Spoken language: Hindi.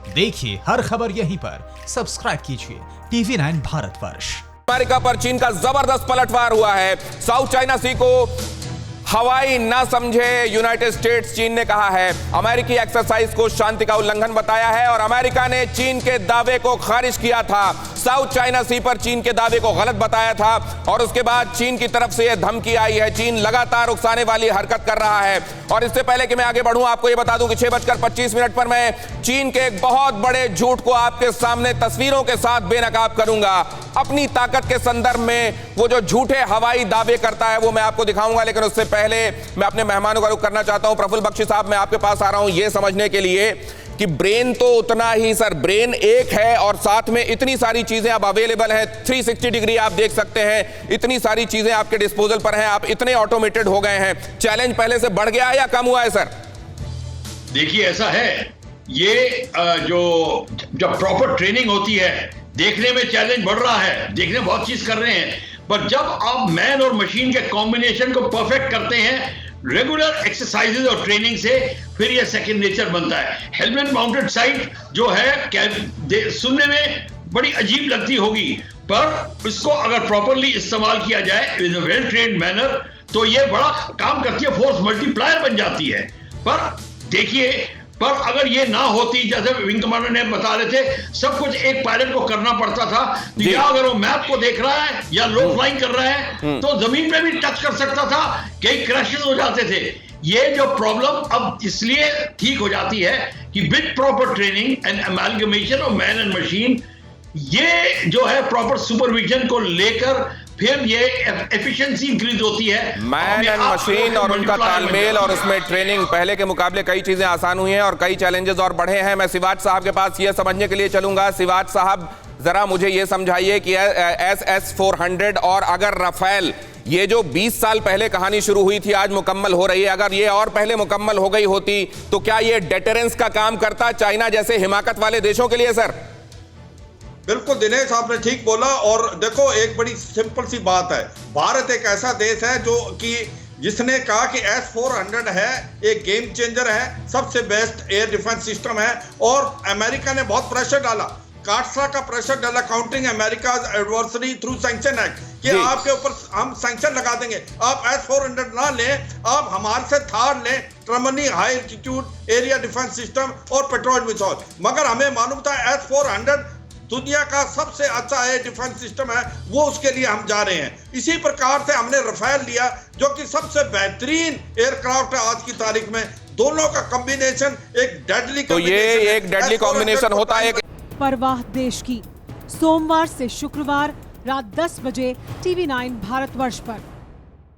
देखिए हर खबर यहीं पर, सब्सक्राइब कीजिए TV9 भारतवर्ष। अमेरिका पर चीन का जबरदस्त पलटवार हुआ है। साउथ चाइना सी को हवाई ना समझे यूनाइटेड स्टेट्स, चीन ने कहा है। अमेरिकी एक्सरसाइज को शांति का उल्लंघन बताया है और अमेरिका ने चीन के दावे को खारिज किया था। साउथ चाइना सी पर चीन के दावे को गलत बताया था और उसके बाद चीन की तरफ से यह धमकी आई है। चीन लगातार उकसाने वाली हरकत कर रहा है। और इससे पहले कि मैं आगे बढ़ूं, आपको यह बता दूं कि 6:25 पर मैं चीन के एक बहुत बड़े झूठ को आपके सामने तस्वीरों के साथ बेनकाब करूंगा। अपनी ताकत के संदर्भ में वो जो झूठे हवाई दावे करता है वो मैं आपको दिखाऊंगा, लेकिन उससे पहले मैं अपने मेहमानों का रुख करना चाहता हूं। प्रफुल्ल बख्शी साहब, मैं आपके पास आ रहा हूं ये समझने के लिए कि ब्रेन तो उतना ही, सर ब्रेन एक है और साथ में इतनी सारी चीजें अब अवेलेबल है। 360 डिग्री आप देख सकते हैं, इतनी सारी चीजें आपके डिस्पोजल पर हैं, आप इतने ऑटोमेटेड हो गए हैं। चैलेंज पहले से बढ़ गया है या कम हुआ है सर? देखिए ऐसा है, ये जो जब प्रॉपर ट्रेनिंग होती है, देखने में चैलेंज बढ़ रहा है, देखने में बहुत चीज कर रहे हैं, पर जब आप मैन और मशीन के कॉम्बिनेशन को परफेक्ट करते हैं रेगुलर एक्सरसाइजेज और ट्रेनिंग से, फिर यह सेकंड नेचर बनता है। हेलमेट माउंटेड साइट जो है सुनने में बड़ी अजीब लगती होगी, पर इसको अगर प्रॉपरली इस्तेमाल किया जाए इन अ वेल ट्रेन्ड मैनर तो ये बड़ा काम करती है, फोर्स मल्टीप्लायर बन जाती है। पर देखिए, पर अगर ये ना होती, जैसे विंग कमांडर ने बता रहे थे, सब कुछ एक पायलट को करना पड़ता था, या अगर वो मैप को देख रहा है या लो फ्लाइंग कर रहा है तो जमीन पे भी टच कर सकता था, कई क्रैशेस हो जाते थे। ये जो प्रॉब्लम अब इसलिए ठीक हो जाती है कि with proper training and amalgamation of man and machine, ये जो है प्रॉपर सुपरविजन को लेकर फिर ये एफिशिएंसी इंक्रीज होती है। मैन एंड मशीन और उनका तालमेल और उसमें ट्रेनिंग, पहले के मुकाबले कई चीजें आसान हुई हैं और कई चैलेंजेस और बढ़े हैं। मैं सिवाज साहब के पास ये समझने के लिए चलूंगा। सिवाज साहब, जरा मुझे ये समझाइए कि SS-400 और अगर राफेल, ये जो 20 साल पहले कहानी शुरू हुई थी आज मुकम्मल हो रही है, अगर ये और पहले मुकम्मल हो गई होती तो क्या ये डेटरेंस का काम करता चाइना जैसे हिमाकत वाले देशों के लिए? सर बिल्कुल दिनेश, आपने ठीक बोला। और देखो, एक बड़ी सिंपल सी बात है, भारत एक ऐसा देश है जो कि जिसने कहा कि S-400 है एक गेम चेंजर है, सबसे बेस्ट एयर डिफेंस सिस्टम है। और अमेरिका ने बहुत प्रेशर डाला, काटसा का प्रेशर डाला, counting America adversary through sanction act, कि आपके ऊपर हम सैंक्शन लगा देंगे, आप S-400 ना लें, आप हमारे से थार लें, ट्रमनी high altitude area defence system और पेट्रोल मिसाइल। मगर हमें मालूम था S-400 दुनिया का सबसे अच्छा एयर डिफेंस सिस्टम है, वो उसके लिए हम जा रहे हैं। इसी प्रकार से हमने राफेल लिया जो कि सबसे बेहतरीन एयरक्राफ्ट है आज की तारीख में। दोनों का कॉम्बिनेशन एक डेडली, तो ये एक डेडली कॉम्बिनेशन होता है। परवाह देश की, सोमवार से शुक्रवार रात 10 बजे TV9 भारतवर्ष पर।